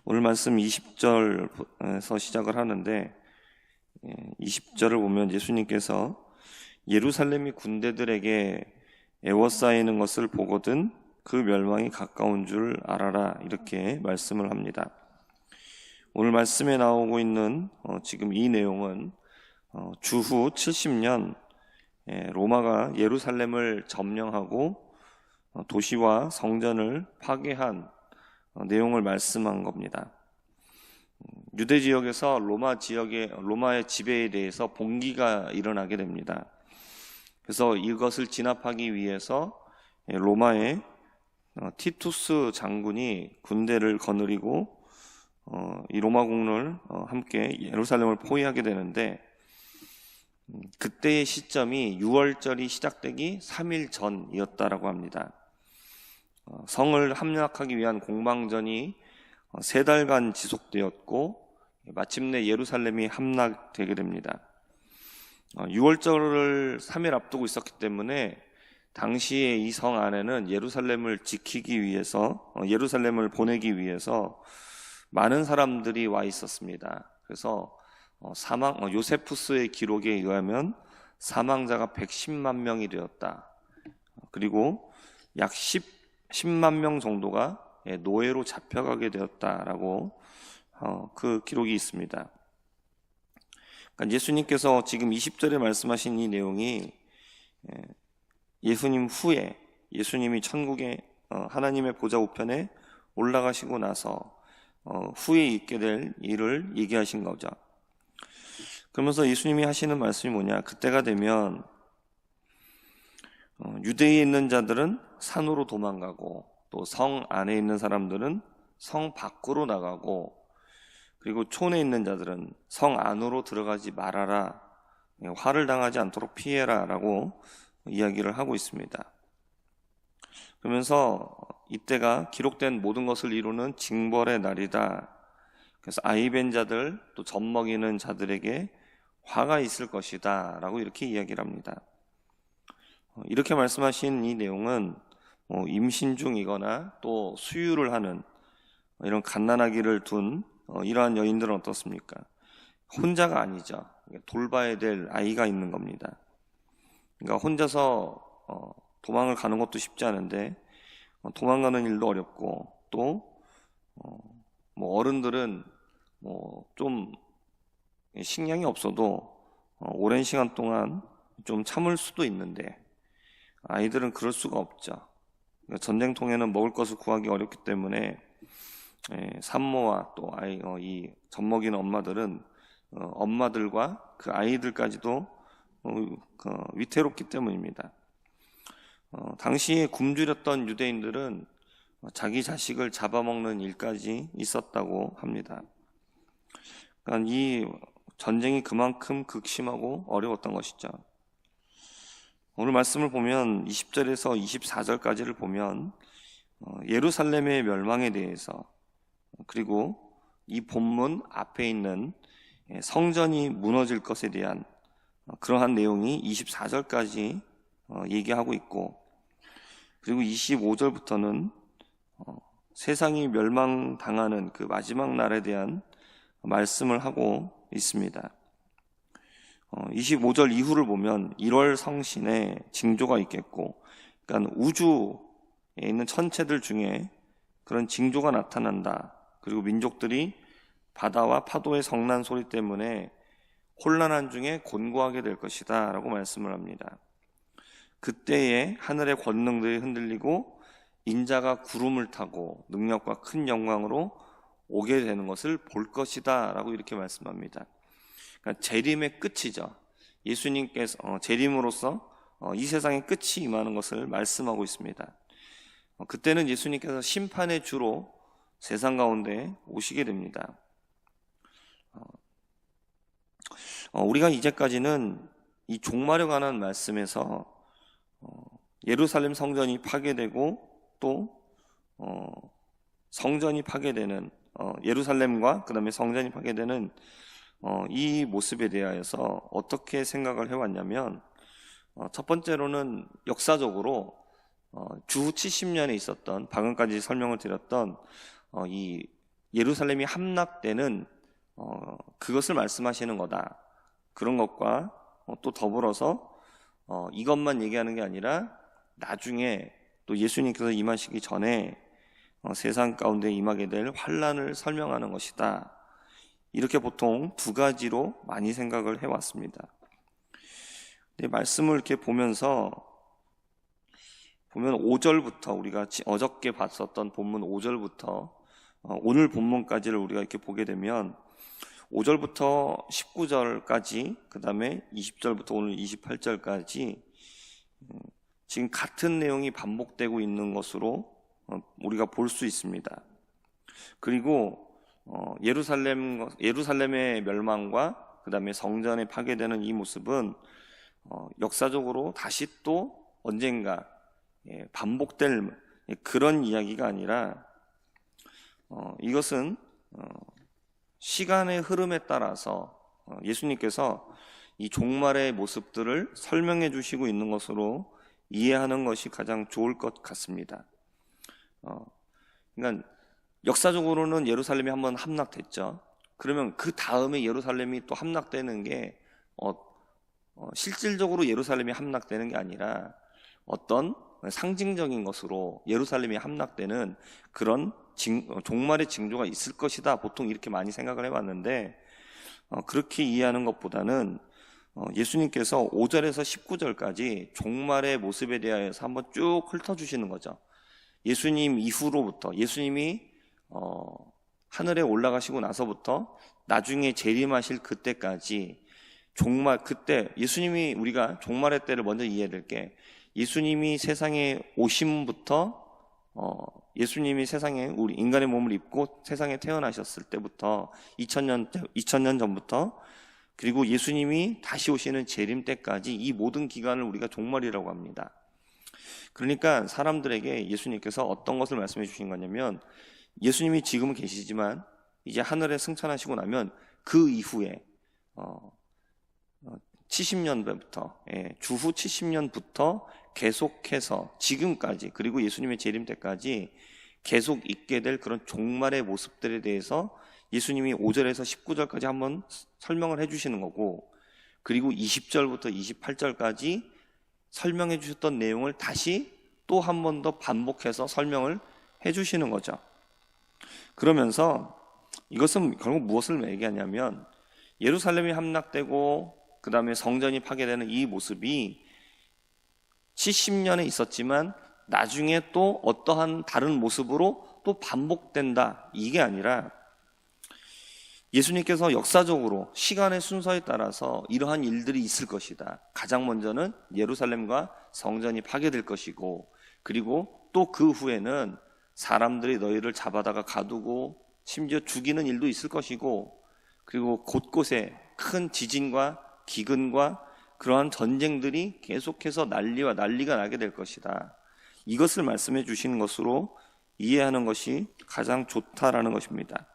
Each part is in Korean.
오늘 말씀 20절에서 시작을 하는데 20절을 보면 예수님께서 예루살렘이 군대들에게 에워싸이는 것을 보거든 그 멸망이 가까운 줄 알아라, 이렇게 말씀을 합니다. 오늘 말씀에 나오고 있는 지금 이 내용은 주후 70년 로마가 예루살렘을 점령하고 도시와 성전을 파괴한 내용을 말씀한 겁니다. 유대 지역에서 로마의 지배에 대해서 봉기가 일어나게 됩니다. 그래서 이것을 진압하기 위해서 로마의 티투스 장군이 군대를 거느리고 이 로마군을 함께 예루살렘을 포위하게 되는데, 그때의 시점이 6월절이 시작되기 3일 전이었다라고 합니다. 성을 함락하기 위한 공방전이 3달간 지속되었고 마침내 예루살렘이 함락되게 됩니다. 6월절을 3일 앞두고 있었기 때문에 당시에 이 성 안에는 예루살렘을 지키기 위해서, 예루살렘을 보내기 위해서 많은 사람들이 와 있었습니다. 그래서 요세푸스의 기록에 의하면 사망자가 110만 명이 되었다. 그리고 약 10만 명 정도가 노예로 잡혀가게 되었다라고 그 기록이 있습니다. 그러니까 예수님께서 지금 20절에 말씀하신 이 내용이 예수님 후에, 예수님이 천국에 하나님의 보좌 우편에 올라가시고 나서 후에 있게 될 일을 얘기하신 거죠. 그러면서 예수님이 하시는 말씀이 뭐냐, 그때가 되면 유대에 있는 자들은 산으로 도망가고 또 성 안에 있는 사람들은 성 밖으로 나가고, 그리고 촌에 있는 자들은 성 안으로 들어가지 말아라, 화를 당하지 않도록 피해라 라고 이야기를 하고 있습니다. 그러면서 이때가 기록된 모든 것을 이루는 징벌의 날이다. 그래서 아이벤 자들, 또 젖먹이는 자들에게 화가 있을 것이다 라고 이렇게 이야기를 합니다. 이렇게 말씀하신 이 내용은 임신 중이거나 또 수유를 하는 이런 갓난아기를 둔 이러한 여인들은 어떻습니까? 혼자가 아니죠. 돌봐야 될 아이가 있는 겁니다. 그러니까 혼자서 도망을 가는 것도 쉽지 않은데 도망가는 일도 어렵고, 또 어른들은 좀 식량이 없어도 오랜 시간 동안 좀 참을 수도 있는데 아이들은 그럴 수가 없죠. 그러니까 전쟁통에는 먹을 것을 구하기 어렵기 때문에 산모와 또 이 젖먹이는 엄마들은 엄마들과 그 아이들까지도 위태롭기 때문입니다. 당시에 굶주렸던 유대인들은 자기 자식을 잡아먹는 일까지 있었다고 합니다. 그러니까 이 전쟁이 그만큼 극심하고 어려웠던 것이죠. 오늘 말씀을 보면 20절에서 24절까지를 보면 예루살렘의 멸망에 대해서, 그리고 이 본문 앞에 있는 성전이 무너질 것에 대한 그러한 내용이 24절까지 얘기하고 있고, 그리고 25절부터는 세상이 멸망당하는 그 마지막 날에 대한 말씀을 하고 있습니다. 25절 이후를 보면 1월 성신에 징조가 있겠고, 그러니까 우주에 있는 천체들 중에 그런 징조가 나타난다. 그리고 민족들이 바다와 파도의 성난 소리 때문에 혼란한 중에 곤고하게 될 것이다 라고 말씀을 합니다. 그때에 하늘의 권능들이 흔들리고 인자가 구름을 타고 능력과 큰 영광으로 오게 되는 것을 볼 것이다 라고 이렇게 말씀합니다. 그러니까 재림의 끝이죠. 예수님께서 재림으로써 이 세상의 끝이 임하는 것을 말씀하고 있습니다. 그때는 예수님께서 심판의 주로 세상 가운데 오시게 됩니다. 우리가 이제까지는 이 종말에 관한 말씀에서 예루살렘 성전이 파괴되고 또 성전이 파괴되는 예루살렘과 그 다음에 성전이 파괴되는 이 모습에 대하여서 어떻게 생각을 해왔냐면, 첫 번째로는 역사적으로 주후 70년에 있었던, 방금까지 설명을 드렸던 이 예루살렘이 함락되는 그것을 말씀하시는 거다. 그런 것과 또 더불어서 이것만 얘기하는 게 아니라 나중에 또 예수님께서 임하시기 전에 세상 가운데 임하게 될 환난을 설명하는 것이다. 이렇게 보통 두 가지로 많이 생각을 해왔습니다. 말씀을 이렇게 보면 5절부터 우리가 어저께 봤었던 본문 5절부터 오늘 본문까지를 우리가 이렇게 보게 되면 5절부터 19절까지 그 다음에 20절부터 오늘 28절까지 지금 같은 내용이 반복되고 있는 것으로 우리가 볼 수 있습니다. 그리고 예루살렘의 멸망과 그 다음에 성전에 파괴되는 이 모습은 역사적으로 다시 또 언젠가 반복될 그런 이야기가 아니라 이것은 시간의 흐름에 따라서 예수님께서 이 종말의 모습들을 설명해 주시고 있는 것으로 이해하는 것이 가장 좋을 것 같습니다. 그러니까 역사적으로는 예루살렘이 한번 함락됐죠. 그러면 그 다음에 예루살렘이 또 함락되는 게 실질적으로 예루살렘이 함락되는 게 아니라 어떤 상징적인 것으로 예루살렘이 함락되는 그런 종말의 징조가 있을 것이다. 보통 이렇게 많이 생각을 해왔는데 그렇게 이해하는 것보다는 예수님께서 5절에서 19절까지 종말의 모습에 대하여서 한번 쭉 훑어주시는 거죠. 예수님 이후로부터 예수님이 하늘에 올라가시고 나서부터 나중에 재림하실 그때까지 종말 그때 예수님이 우리가 종말의 때를 먼저 이해해야 될 게 예수님이 세상에 오심부터 예수님이 세상에 우리 인간의 몸을 입고 세상에 태어나셨을 때부터 2000년 전부터 그리고 예수님이 다시 오시는 재림 때까지 이 모든 기간을 우리가 종말이라고 합니다. 그러니까 사람들에게 예수님께서 어떤 것을 말씀해 주신 거냐면 예수님이 지금은 계시지만 이제 하늘에 승천하시고 나면 그 이후에 70년부터 주후 70년부터 계속해서 지금까지 그리고 예수님의 재림 때까지 계속 있게 될 그런 종말의 모습들에 대해서 예수님이 5절에서 19절까지 한번 설명을 해주시는 거고 그리고 20절부터 28절까지 설명해 주셨던 내용을 다시 또 한 번 더 반복해서 설명을 해주시는 거죠. 그러면서 이것은 결국 무엇을 얘기하냐면 예루살렘이 함락되고 그 다음에 성전이 파괴되는 이 모습이 70년에 있었지만 나중에 또 어떠한 다른 모습으로 또 반복된다. 이게 아니라 예수님께서 역사적으로 시간의 순서에 따라서 이러한 일들이 있을 것이다. 가장 먼저는 예루살렘과 성전이 파괴될 것이고 그리고 또 그 후에는 사람들이 너희를 잡아다가 가두고 심지어 죽이는 일도 있을 것이고 그리고 곳곳에 큰 지진과 기근과 그러한 전쟁들이 계속해서 난리가 나게 될 것이다. 이것을 말씀해 주시는 것으로 이해하는 것이 가장 좋다라는 것입니다.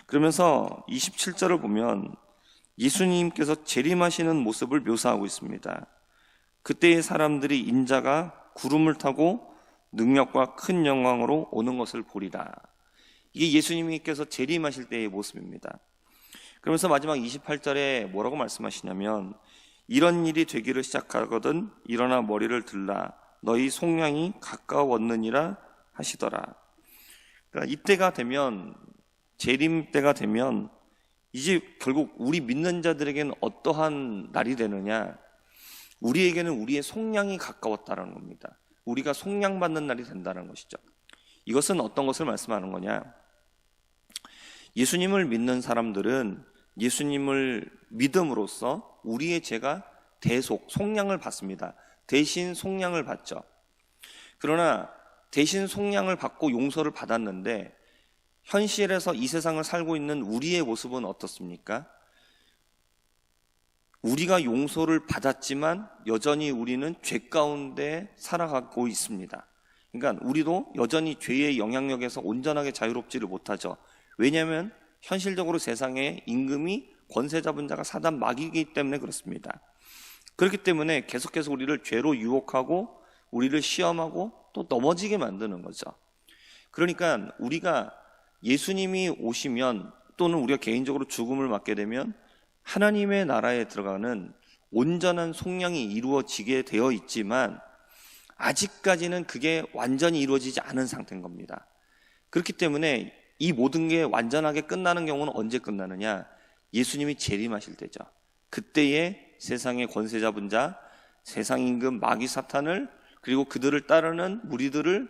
그러면서 27절을 보면 예수님께서 재림하시는 모습을 묘사하고 있습니다. 그때의 사람들이 인자가 구름을 타고 능력과 큰 영광으로 오는 것을 보리라. 이게 예수님께서 재림하실 때의 모습입니다. 그러면서 마지막 28절에 뭐라고 말씀하시냐면 이런 일이 되기를 시작하거든 일어나 머리를 들라 너희 속량이 가까웠느니라 하시더라. 그러니까 이때가 되면 재림 때가 되면 이제 결국 우리 믿는 자들에게는 어떠한 날이 되느냐? 우리에게는 우리의 속량이 가까웠다는 겁니다. 우리가 속량받는 날이 된다는 것이죠. 이것은 어떤 것을 말씀하는 거냐? 예수님을 믿는 사람들은 예수님을 믿음으로써 우리의 죄가 속량을 받습니다. 대신 속량을 받죠. 그러나 대신 속량을 받고 용서를 받았는데 현실에서 이 세상을 살고 있는 우리의 모습은 어떻습니까? 우리가 용서를 받았지만 여전히 우리는 죄 가운데 살아가고 있습니다. 그러니까 우리도 여전히 죄의 영향력에서 온전하게 자유롭지를 못하죠. 왜냐하면 현실적으로 세상에 임금이 권세 잡은 자가 사단 마귀이기 때문에 그렇습니다. 그렇기 때문에 계속해서 우리를 죄로 유혹하고 우리를 시험하고 또 넘어지게 만드는 거죠. 그러니까 우리가 예수님이 오시면 또는 우리가 개인적으로 죽음을 맞게 되면 하나님의 나라에 들어가는 온전한 속량이 이루어지게 되어 있지만 아직까지는 그게 완전히 이루어지지 않은 상태인 겁니다. 그렇기 때문에 이 모든 게 완전하게 끝나는 경우는 언제 끝나느냐? 예수님이 재림하실 때죠. 그때에 세상의 권세 잡은 자, 세상 임금 마귀 사탄을 그리고 그들을 따르는 무리들을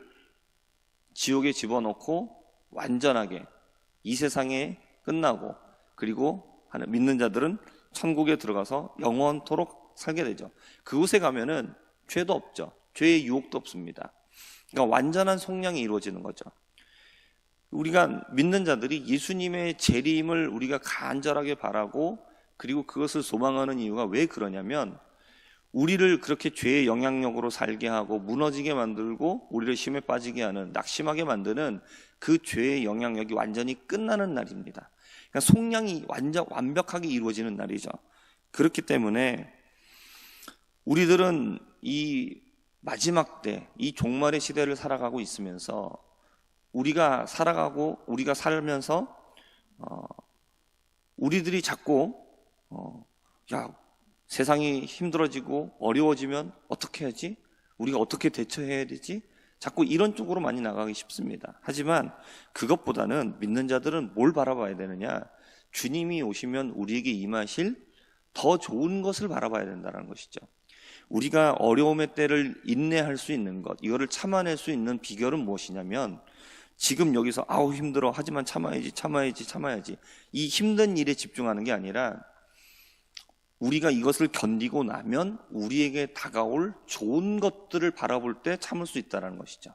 지옥에 집어넣고 완전하게 이 세상에 끝나고 그리고 믿는 자들은 천국에 들어가서 영원토록 살게 되죠. 그곳에 가면은 죄도 없죠. 죄의 유혹도 없습니다. 그러니까 완전한 속량이 이루어지는 거죠. 우리가 믿는 자들이 예수님의 재림을 우리가 간절하게 바라고 그리고 그것을 소망하는 이유가 왜 그러냐면 우리를 그렇게 죄의 영향력으로 살게 하고 무너지게 만들고 우리를 힘에 빠지게 하는 낙심하게 만드는 그 죄의 영향력이 완전히 끝나는 날입니다. 그러니까 속량이 완벽하게 이루어지는 날이죠. 그렇기 때문에 우리들은 이 마지막 때, 이 종말의 시대를 살아가고 있으면서 우리가 살면서 우리들이 자꾸 세상이 힘들어지고 어려워지면 어떻게 하지? 우리가 어떻게 대처해야 되지? 자꾸 이런 쪽으로 많이 나가기 쉽습니다. 하지만 그것보다는 믿는 자들은 뭘 바라봐야 되느냐? 주님이 오시면 우리에게 임하실 더 좋은 것을 바라봐야 된다는 것이죠. 우리가 어려움의 때를 인내할 수 있는 것, 이거를 참아낼 수 있는 비결은 무엇이냐면 지금 여기서 아우 힘들어 하지만 참아야지 이 힘든 일에 집중하는 게 아니라 우리가 이것을 견디고 나면 우리에게 다가올 좋은 것들을 바라볼 때 참을 수 있다는 것이죠.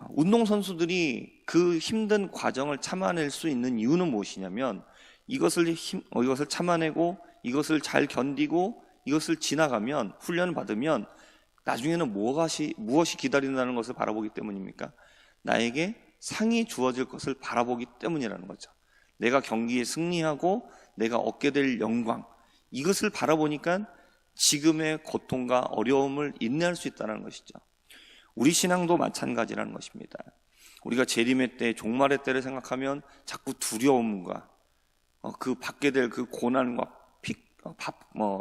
운동선수들이 그 힘든 과정을 참아낼 수 있는 이유는 무엇이냐면 이것을 참아내고 이것을 잘 견디고 이것을 지나가면 훈련을 받으면 나중에는 무엇이 기다린다는 것을 바라보기 때문입니까? 나에게 상이 주어질 것을 바라보기 때문이라는 거죠. 내가 경기에 승리하고 내가 얻게 될 영광, 이것을 바라보니까 지금의 고통과 어려움을 인내할 수 있다는 것이죠. 우리 신앙도 마찬가지라는 것입니다. 우리가 재림의 때, 종말의 때를 생각하면 자꾸 두려움과 그 받게 될 그 고난과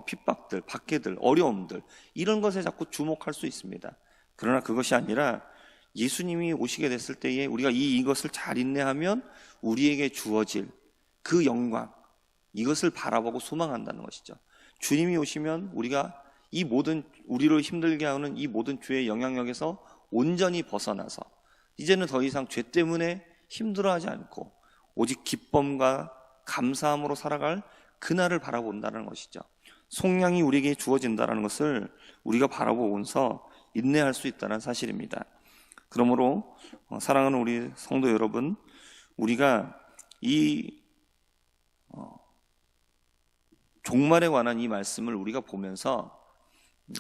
핍박들, 박해들, 어려움들 이런 것에 자꾸 주목할 수 있습니다. 그러나 그것이 아니라 예수님이 오시게 됐을 때에 우리가 이것을 잘 인내하면 우리에게 주어질 그 영광, 이것을 바라보고 소망한다는 것이죠. 주님이 오시면 우리가 우리를 힘들게 하는 이 모든 죄의 영향력에서 온전히 벗어나서 이제는 더 이상 죄 때문에 힘들어하지 않고 오직 기쁨과 감사함으로 살아갈 그날을 바라본다는 것이죠. 속량이 우리에게 주어진다는 것을 우리가 바라보면서 인내할 수 있다는 사실입니다. 그러므로 사랑하는 우리 성도 여러분, 우리가 이 종말에 관한 이 말씀을 우리가 보면서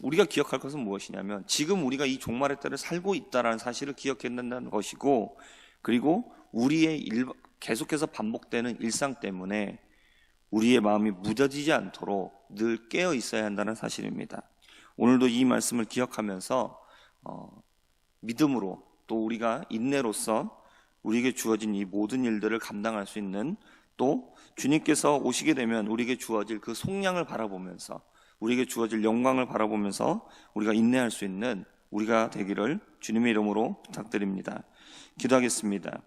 우리가 기억할 것은 무엇이냐면 지금 우리가 이 종말의 때를 살고 있다는 사실을 기억해야 된다는 것이고, 그리고 우리의 계속해서 반복되는 일상 때문에 우리의 마음이 무뎌지지 않도록 늘 깨어 있어야 한다는 사실입니다. 오늘도 이 말씀을 기억하면서 믿음으로 또 우리가 인내로서 우리에게 주어진 이 모든 일들을 감당할 수 있는, 또 주님께서 오시게 되면 우리에게 주어질 그 속량을 바라보면서 우리에게 주어질 영광을 바라보면서 우리가 인내할 수 있는 우리가 되기를 주님의 이름으로 부탁드립니다. 기도하겠습니다.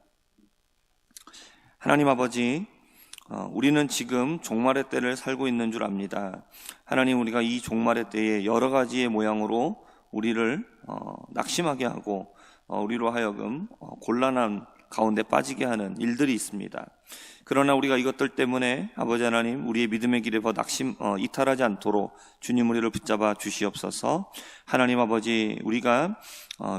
하나님 아버지, 우리는 지금 종말의 때를 살고 있는 줄 압니다. 하나님, 우리가 이 종말의 때에 여러 가지의 모양으로 우리를 낙심하게 하고 우리로 하여금 곤란한 가운데 빠지게 하는 일들이 있습니다. 그러나 우리가 이것들 때문에 아버지 하나님, 우리의 믿음의 길에 더 이탈하지 않도록 주님 우리를 붙잡아 주시옵소서. 하나님 아버지, 우리가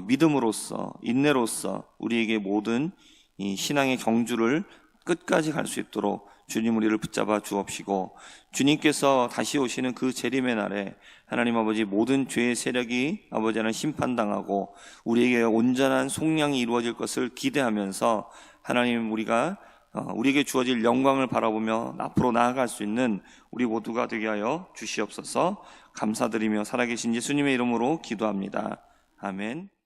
믿음으로써 인내로써 우리에게 모든 이 신앙의 경주를 끝까지 갈 수 있도록 주님 우리를 붙잡아 주옵시고, 주님께서 다시 오시는 그 재림의 날에 하나님 아버지 모든 죄의 세력이 아버지 하나님 심판당하고 우리에게 온전한 속량이 이루어질 것을 기대하면서 하나님 우리에게 주어질 영광을 바라보며 앞으로 나아갈 수 있는 우리 모두가 되게 하여 주시옵소서. 감사드리며 살아계신 예수님의 이름으로 기도합니다. 아멘.